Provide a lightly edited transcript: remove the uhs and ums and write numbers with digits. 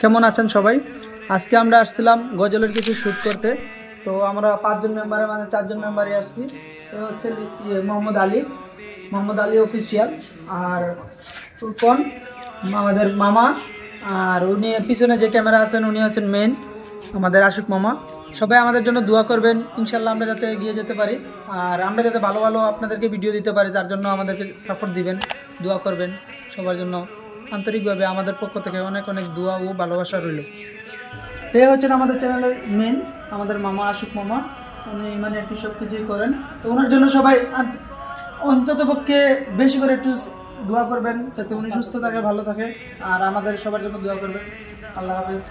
কেমন আছেন সবাই? আজকে আমরা আসছিলাম গজলের কিছু শ্যুট করতে। তো আমরা 5জন মেম্বারের মানে 4জন মেম্বারই আসছি। তো হচ্ছে মোহাম্মদ আলী অফিসিয়াল, আর তুফান আমাদের মামা, আর উনি পিছনে যে ক্যামেরা আছেন উনি হচ্ছেন মেন আমাদের আশুক মামা। সবাই আমাদের জন্য দোয়া করবেন, ইনশাল্লাহ আমরা যাতে এগিয়ে যেতে পারি, আর আমরা যাতে ভালো ভালো আপনাদেরকে ভিডিও দিতে পারি, তার জন্য আমাদেরকে সাপোর্ট দিবেন, দোয়া করবেন। সবার জন্য আন্তরিকভাবে আমাদের পক্ষ থেকে অনেক অনেক দোয়া ও ভালোবাসা রইল। এ হচ্ছেন আমাদের চ্যানেলের মেন আমাদের মামা আশুক মামা। উনি মানে একটু সব কিছুই করেন। তো ওনার জন্য সবাই অন্তত পক্ষে বেশি করে একটু দোয়া করবেন, যাতে উনি সুস্থ থাকে, ভালো থাকে, আর আমাদের সবার জন্য দোয়া করবেন। আল্লাহ হাফেজ।